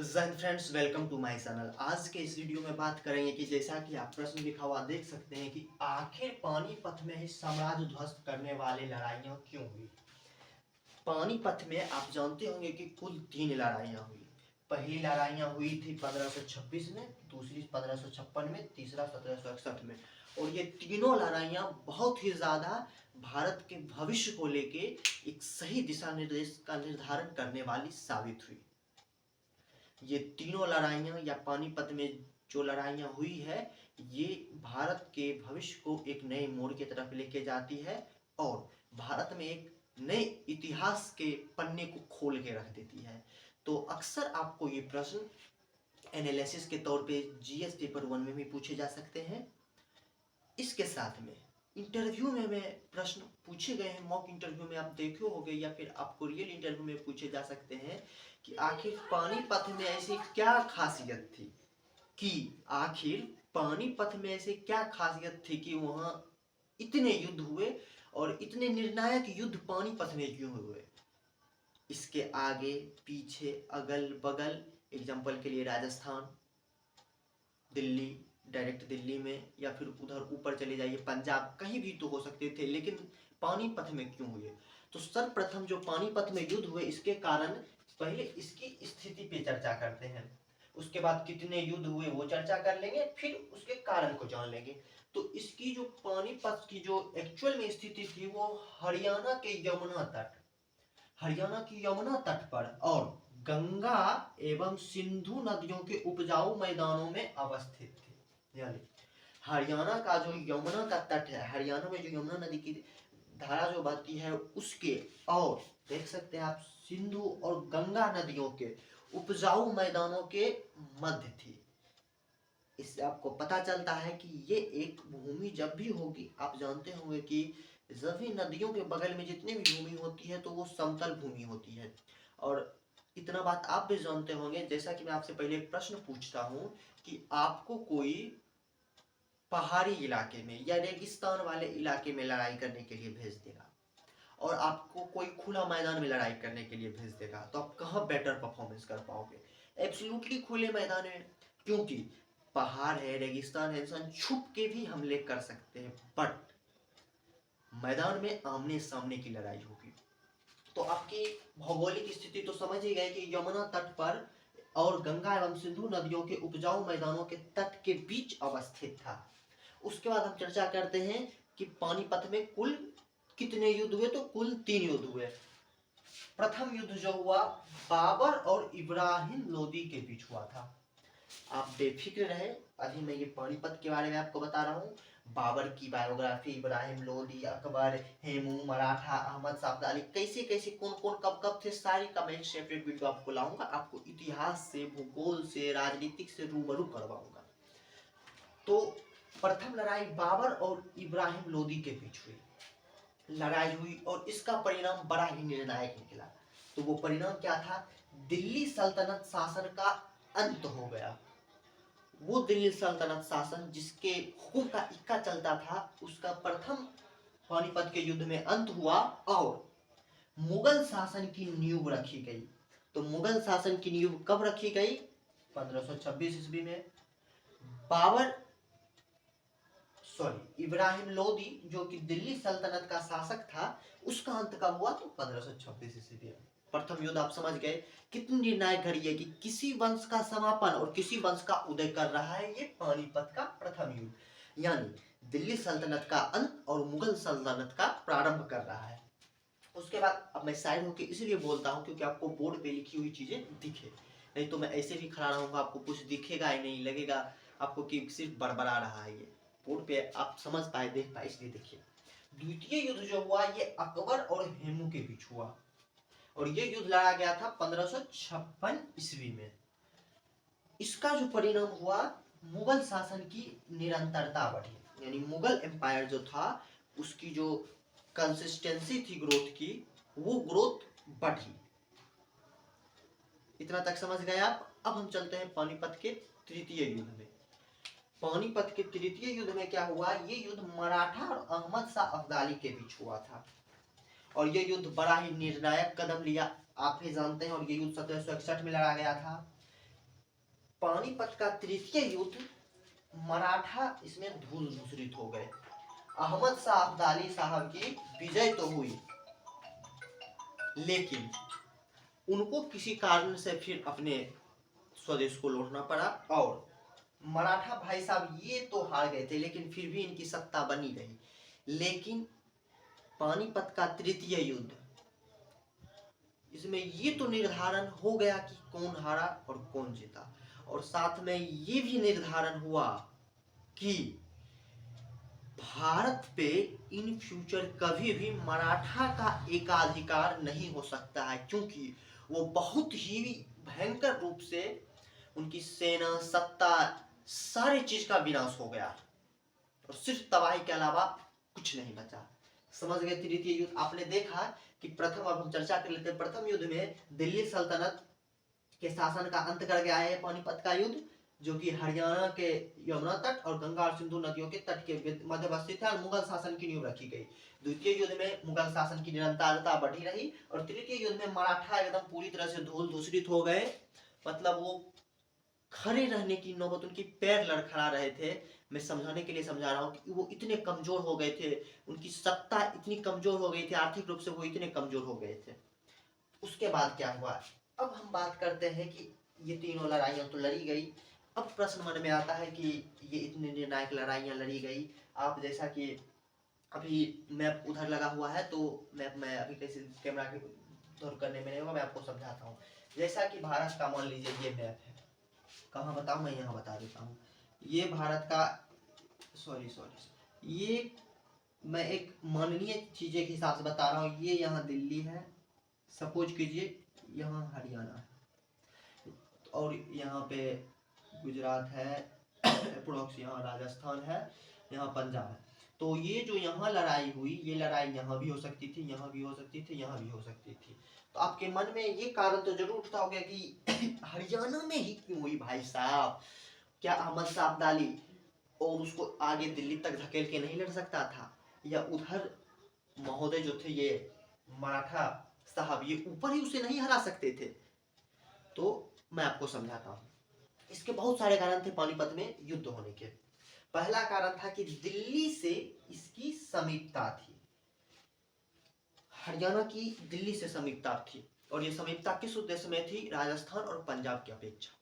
Jain friends, welcome to my channel. आज के इस वीडियो में बात करेंगे कि जैसा कि आप प्रश्न लिखा हुआ देख सकते हैं कि आखिर पानीपत में ही साम्राज्य ध्वस्त करने वाली लड़ाइयाँ क्यों हुई। पानीपत में आप जानते होंगे कि कुल 3 लड़ाइयाँ हुई। पहली लड़ाइयाँ हुई थी 1526 में, दूसरी 1556 में, तीसरा 1761 में। और ये तीनों लड़ाइयाँ बहुत ही ज़्यादा भारत के भविष्य को लेके एक सही दिशा निर्देश का निर्धारण करने वाली साबित हुई। ये तीनों लड़ाइयाँ या पानीपत में जो लड़ाइयाँ हुई है, ये भारत के भविष्य को एक नए मोड़ की तरफ लेके जाती है और भारत में एक नए इतिहास के पन्ने को खोल के रख देती है। तो अक्सर आपको ये प्रश्न एनालिसिस के तौर पे जीएस पेपर 1 में भी पूछे जा सकते हैं। इसके साथ में इंटरव्यू में प्रश्न पूछे गए हैं, मॉक इंटरव्यू में आप देखे होंगे या फिर आपको रियल इंटरव्यू में पूछे जा सकते हैं कि आखिर पानीपत में ऐसी क्या खासियत थी कि आखिर पानीपत में ऐसे क्या खासियत थी कि वहां इतने युद्ध हुए और इतने निर्णायक युद्ध पानीपत में क्यों हुए। इसके आगे पीछे अगल बगल, एग्जाम्पल के लिए राजस्थान, दिल्ली, डायरेक्ट दिल्ली में, या फिर उधर ऊपर चले जाइए पंजाब, कहीं भी तो हो सकते थे, लेकिन पानीपत में क्यों हुए। तो सर्वप्रथम जो पानीपत में युद्ध हुए इसके कारण पहले इसकी स्थिति पे चर्चा करते हैं, उसके बाद कितने युद्ध हुए वो चर्चा कर लेंगे, फिर उसके कारण को जान लेंगे। तो इसकी जो पानीपत की जो एक्चुअल में स्थिति थी वो हरियाणा के यमुना तट, हरियाणा की यमुना तट पर और गंगा एवं सिंधु नदियों के उपजाऊ मैदानों में अवस्थित थी। यानी हरियाणा का जो यमुना का तट है, हरियाणा में जो यमुना नदी की धारा जो बहती है उसके, और देख सकते हैं आप सिंधु और गंगा नदियों के उपजाऊ मैदानों के मध्य थी। इससे आपको पता चलता है कि ये एक भूमि जब भी होगी, आप जानते होंगे कि जब भी नदियों के बगल में जितनी भी भूमि होती है तो वो समतल भूमि होती है। और इतना बात आप भी जानते होंगे, जैसा कि मैं आपसे पहले एक प्रश्न पूछता हूं कि आपको कोई पहाड़ी इलाके में या रेगिस्तान वाले इलाके में लड़ाई करने के लिए भेज देगा और आपको कोई खुला मैदान में लड़ाई करने के लिए भेज देगा, तो आप कहाँ बेटर परफॉर्मेंस कर पाओगे? एब्सोल्युटली खुले मैदान में, क्योंकि पहाड़ है, रेगिस्तान है, इंसान छुप के भी हमले कर सकते हैं, बट मैदान में आमने सामने की लड़ाई होगी। तो आपकी भौगोलिक स्थिति तो समझ ही गए कि यमुना तट पर और गंगा एवं सिंधु नदियों के उपजाऊ मैदानों के तट के बीच अवस्थित था। उसके बाद हम चर्चा करते हैं कि पानीपत में कुल कितने युद्ध हुए, तो कुल 3 युद्ध हुए। प्रथम युद्ध जो हुआ बाबर और इब्राहिम लोदी के बीच हुआ था। आप बेफिक्र रहे, अभी मैं ये पानीपत के बारे में आपको बता रहा हूँ। बाबर की बायोग्राफी, इब्राहिम लोदी, अकबर, हेमू, मराठा, अहमद शाह अब्दाली, कैसे कैसे कौन कौन कब कब थे, सारी का मैं एक सेपरेट वीडियो आपको लाऊंगा, आपको इतिहास से, भूगोल से, राजनीतिक से रूबरू करवाऊंगा। तो प्रथम लड़ाई बाबर और इब्राहिम लोदी के बीच हुई, लड़ाई हुई और इसका परिणाम बड़ा ही निर्णायक निकला। तो वो परिणाम क्या था? दिल्ली सल्तनत शासन का अंत हो गया। वो दिल्ली सल्तनत शासन जिसके हुक्म का इक्का चलता था, उसका प्रथम पानीपत के युद्ध में अंत हुआ और मुगल शासन की नींव रखी गई। तो मुगल शासन की नींव कब रखी गई? 1526 ईस्वी में। बाबर, सॉरी, इब्राहिम लोदी जो कि दिल्ली सल्तनत का शासक था, उसका अंत कब हुआ? तो 1526 ईस्वी में। प्रथम युद्ध आप समझ गए कितनी निर्णायक घड़ी है कि किसी वंश का समापन और किसी वंश का उदय कर रहा है ये पानीपत का प्रथम युद्ध, यानी दिल्ली सल्तनत का अंत और मुगल सल्तनत का प्रारंभ कर रहा है। उसके बाद अब मैं साइड होकर इसलिए बोलता हूँ क्योंकि आपको बोर्ड पे लिखी हुई चीजें दिखे, नहीं तो मैं ऐसे भी खड़ा रहूंगा, आपको कुछ दिखेगा ही नहीं, लगेगा आपको कि सिर्फ बड़बड़ा रहा है। ये बोर्ड पे आप समझ पाए, देख पाए, इसलिए देखिए। द्वितीय युद्ध जो हुआ ये अकबर और हेमू के बीच हुआ और ये युद्ध लड़ा गया था 1556 ईस्वी में। इसका जो परिणाम हुआ, मुगल शासन की निरंतरता बढ़ी, यानी मुगल एम्पायर जो था उसकी जो कंसिस्टेंसी थी ग्रोथ की, वो ग्रोथ बढ़ी। इतना तक समझ गए आप? अब हम चलते हैं पानीपत के तृतीय युद्ध में। पानीपत के तृतीय युद्ध में क्या हुआ? ये युद्ध मराठा और अहमद शाह अब्दाली के बीच हुआ था और ये युद्ध बड़ा ही निर्णायक कदम लिया, आप भी जानते हैं। और ये युद्ध 1761 में लड़ा गया था। पानीपत का तृतीय युद्ध, मराठा इसमें धूल धूसरित हो गए। अहमद शाह अब्दाली साहब की विजय तो हुई, लेकिन उनको किसी कारण से फिर अपने स्वदेश को लौटना पड़ा, और मराठा भाई साहब ये तो हार गए थे, लेकिन फिर भी इनकी सत्ता बनी रही। लेकिन पानीपत का तृतीय युद्ध, इसमें ये तो निर्धारण हो गया कि कौन हारा और कौन जीता, और साथ में ये भी निर्धारण हुआ कि भारत पे इन फ्यूचर कभी भी मराठा का एकाधिकार नहीं हो सकता है, क्योंकि वो बहुत ही भयंकर रूप से उनकी सेना, सत्ता, सारे चीज का विनाश हो गया, और सिर्फ तबाही के अलावा कुछ नहीं बचा। समझ गए तृतीय युद्ध? आपने देखा कि प्रथम, अब हम चर्चा कर लेते हैं, प्रथम युद्ध में दिल्ली सल्तनत के शासन का अंत कर गया है पानीपत का युद्ध, जो कि हरियाणा के यमुना तट और गंगा और सिंधु नदियों के तट के मध्य अवस्थित है, और मुगल शासन की नींव रखी गई। द्वितीय युद्ध में मुगल शासन की निरंतरता बढ़ी रही, और तृतीय युद्ध में मराठा एकदम पूरी तरह से धूल धूसरित हो गए। मतलब वो खड़े रहने की नौबत, उनकी पैर लड़खड़ा रहे थे। मैं समझाने के लिए समझा रहा हूँ कि वो इतने कमजोर हो गए थे, उनकी सत्ता इतनी कमजोर हो गई थी, आर्थिक रूप से वो इतने कमजोर हो गए थे। उसके बाद क्या हुआ, अब हम बात करते हैं कि ये तीनों लड़ाइयां तो लड़ी गई। अब प्रश्न मन में आता है कि ये इतनी निर्णायक लड़ाइयां लड़ी गई, आप जैसा कि अभी मैप उधर लगा हुआ है, तो मैप में अभी कैसे कैमरा के दूर करने में नहीं होगा, मैं आपको समझाता हूँ। जैसा कि भारत का मान लीजिए ये मैप है, कहाँ बताऊँ, मैं यहाँ बता देता हूँ। ये भारत का, सॉरी, ये मैं एक माननीय चीजें के हिसाब से बता रहा हूँ। ये यहाँ दिल्ली है, सपोज कीजिए यहाँ हरियाणा है, और यहाँ पे गुजरात है, अप्रोक्स यहाँ राजस्थान है, यहाँ पंजाब है। तो ये जो यहाँ लड़ाई हुई, ये लड़ाई यहाँ भी हो सकती थी, यहाँ भी हो सकती थी, यहाँ भी हो सकती थी। तो आपके मन में ये कारण तो जरूर उठता होगा कि हरियाणा में ही क्यों हुई भाई साहब? क्या अहमद शाह अब्दाली और उसको आगे दिल्ली तक धकेल के नहीं लड़ सकता था? या उधर महोदय जो थे ये मराठा साहब, ये ऊपर ही उसे नहीं हरा सकते थे? तो मैं आपको समझाता हूँ। इसके बहुत सारे कारण थे पानीपत में युद्ध होने के। पहला कारण था कि दिल्ली से इसकी समीपता थी, हरियाणा की दिल्ली से समीपता थी, और ये समीपता किस उद्देश्य में थी? राजस्थान और पंजाब की अपेक्षा,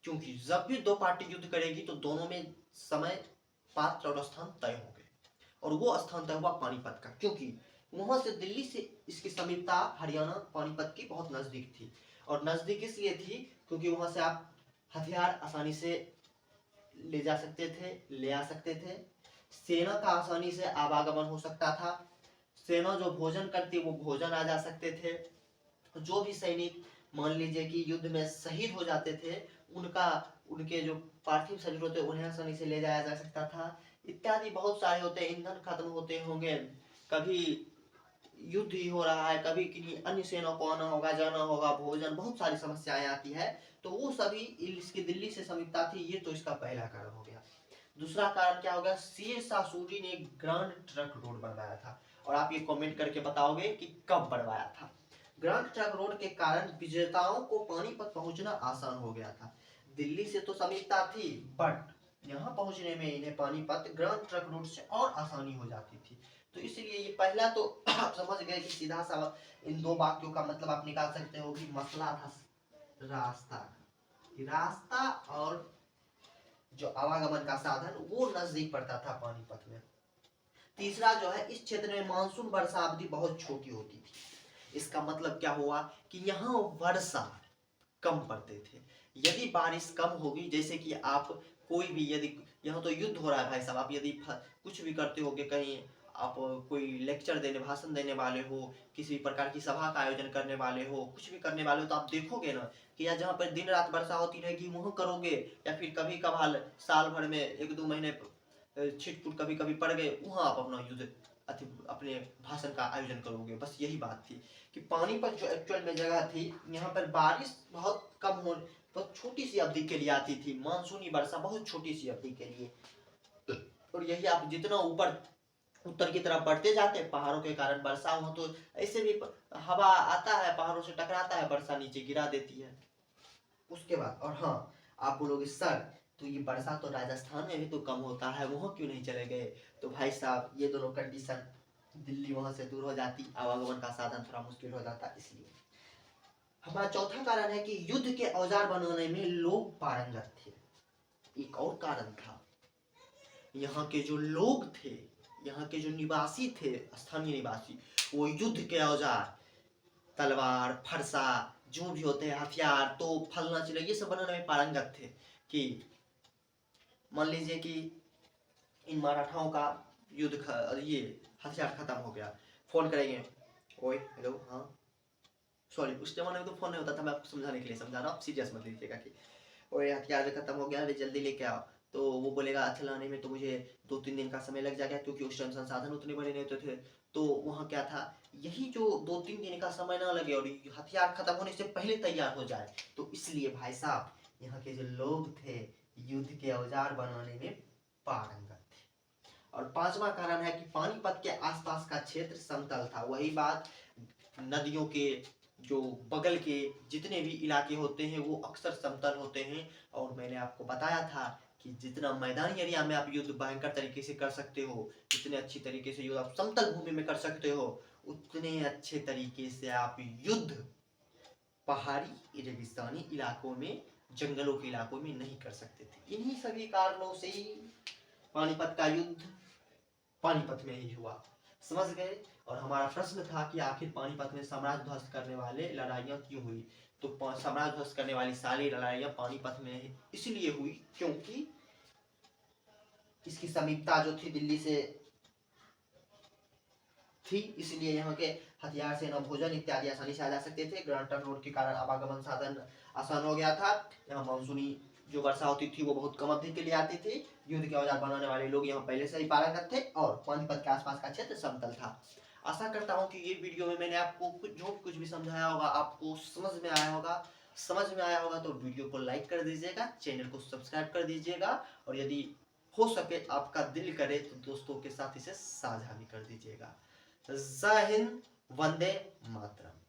क्योंकि जब भी दो पार्टी युद्ध करेगी तो दोनों में समय, पात्र और स्थान तय होंगे, और वो स्थान तय हुआ पानीपत का, क्योंकि वहां से दिल्ली से इसकी समीपता हरियाणा पानीपत की बहुत नजदीक थी। और नजदीक इसलिए थी क्योंकि वहां से आप हथियार आसानी से ले जा सकते थे, ले आ सकते थे, सेना का आसानी से आवागमन हो सकता था, सेना जो भोजन करती वो भोजन आ जा सकते थे, जो भी सैनिक मान लीजिए कि युद्ध में शहीद हो जाते थे, उनके जो पार्थिव शरीर होते उन्हें आसानी से ले जाया जा सकता था, इत्यादि बहुत सारे होते। ईंधन खत्म होते होंगे, कभी युद्ध ही हो रहा है, कभी किन्हीं अन्य सेना को आना होगा, जाना होगा, भोजन, बहुत सारी समस्याएं आती है, तो वो सभी इसकी दिल्ली से समीपता थी। ये तो इसका पहला कारण हो गया। दूसरा कारण क्या होगा? शेर शाह सूरी ने एक ग्रांड ट्रक रोड बनवाया था, और आप ये कमेंट करके बताओगे कि कब बनवाया था। ग्रांड ट्रक रोड के कारण विजेताओं को पानीपत पहुंचना आसान हो गया था। दिल्ली से तो समीपता थी, बट यहाँ पहुंचने में इन्हें पानीपत ग्रांड ट्रक रोड से और आसानी हो जाती थी। तो इसलिए ये पहला तो आप समझ गए कि सीधा सा इन दो वाक्यों का मतलब आप निकाल सकते हो कि मसला था रास्ता, रास्ता और जो आवागमन का साधन वो नजदीक पड़ता था पानीपत में। तीसरा जो है, इस क्षेत्र में मानसून वर्षा अवधि बहुत छोटी होती थी। इसका मतलब क्या हुआ कि यहाँ वर्षा कम पड़ते थे। यदि बारिश कम होगी, जैसे कि आप कोई भी, यदि यहाँ तो युद्ध हो रहा है भाई साहब, आप यदि कुछ भी करते होगे, कहीं आप कोई लेक्चर देने, भाषण देने वाले हो, किसी प्रकार की सभा का आयोजन करने वाले हो, कुछ भी करने वाले हो, तो आप देखोगे ना कि यहाँ जहाँ पर दिन रात वर्षा होती रहेगी वहाँ करोगे, या फिर कभी कभार साल भर में एक दो महीने छिटपुट कभी कभी पड़ गए, वहाँ आप अपना युद्ध अपने भाषण का आयोजन करोगे। बस यही बात थी कि पानीपत जो एक्चुअल में जगह थी, यहाँ पर बारिश बहुत कम हो, बहुत छोटी सी अवधि के लिए आती थी, मानसूनी वर्षा बहुत छोटी सी अवधि के लिए। और यही आप जितना ऊपर उत्तर की तरफ बढ़ते जाते हैं, पहाड़ों के कारण वर्षा हो, तो ऐसे भी हवा आता है, पहाड़ों से टकराता है, वर्षा नीचे गिरा देती है। उसके बाद, और हाँ, आप बोलोगे सर तो ये वर्षा तो राजस्थान में भी तो कम होता है, वहाँ क्यों नहीं चले गए? तो भाई साहब ये दोनों कंडीशन, दिल्ली वहाँ से दूर हो जाती, आवागमन का साधन थोड़ा मुश्किल हो जाता, इसलिए। हमारा चौथा कारण है कि युद्ध के औजार बनाने में लोग पारंगत थे। एक और कारण था, यहाँ के जो लोग थे, यहाँ के जो निवासी थे, स्थानीय निवासी, वो युद्ध के औजार, तलवार, फरसा, जो भी होते हैं हथियार, तो फलना चिल्ला, ये सब बनाने में पारंगत थे। कि मान लीजिए कि इन मराठाओं का ये हथियार खत्म हो गया, फोन करेंगे, ओए हेलो, हाँ सॉरी उस जमाने में तो फोन नहीं होता था, मैं आपको समझाने के लिए समझा रहा हूँ, आप सीरियस मत लीजिएगा कि ओए हथियार खत्म हो गया, अरे जल्दी लेके आओ। तो वो बोलेगा अच्छा लाने में तो मुझे 2-3 दिन का समय लग जाएगा, क्योंकि उस टाइम संसाधन उतने बड़े नहीं होते थे। तो वहाँ क्या था, यही जो 2-3 दिन का समय ना लगे और हथियार खत्म होने से पहले तैयार हो जाए, तो इसलिए भाई साहब यहाँ के जो लोग थे युद्ध के औजार बनाने में पारंगत थे। और पांचवा कारण है कि पानीपत के आसपास का क्षेत्र समतल था। वही बात, नदियों के जो बगल के जितने भी इलाके होते हैं वो अक्सर समतल होते हैं। और मैंने आपको बताया था कि जितना मैदानी एरिया में आप युद्ध भयंकर तरीके से कर सकते हो, जितने अच्छी तरीके से युद्ध आप समतल भूमि में कर सकते हो, उतने अच्छे तरीके से आप युद्ध पहाड़ी रेगिस्तानी इलाकों में, जंगलों के इलाकों में नहीं कर सकते थे। इन्हीं सभी कारणों से ही पानीपत का युद्ध पानीपत में ही हुआ, समझ गए। और हमारा प्रश्न था कि आखिर पानीपत में साम्राज्य ध्वस्त करने वाले लड़ाइयाँ क्यों हुई? तो साम्राज्य ध्वस्त करने वाली सारी लड़ाइयाँ पानीपत में इसलिए हुई क्योंकि इसकी समीपता जो थी दिल्ली से थी, इसलिए यहाँ के हथियार से न भोजन इत्यादि आसानी से आ जा सकते थे। ग्रांड ट्रंक रोड के कारण आवागमन साधन आसान हो गया था। यहाँ मानसूनी जो वर्षा होती थी वो बहुत कम अवधि के लिए आती थी। युद्ध के औजार बनाने वाले लोग यहाँ पहले से ही पारंगत थे और पानीपत के आसपास का क्षेत्र समतल था। आशा करता हूँ कि ये वीडियो में मैंने आपको कुछ भी समझाया होगा, आपको समझ में आया होगा। समझ में आया होगा तो वीडियो को लाइक कर दीजिएगा, चैनल को सब्सक्राइब कर दीजिएगा, और यदि हो सके आपका दिल करे तो दोस्तों के साथ इसे साझा भी कर दीजिएगा। जय हिंद, वंदे मातरम।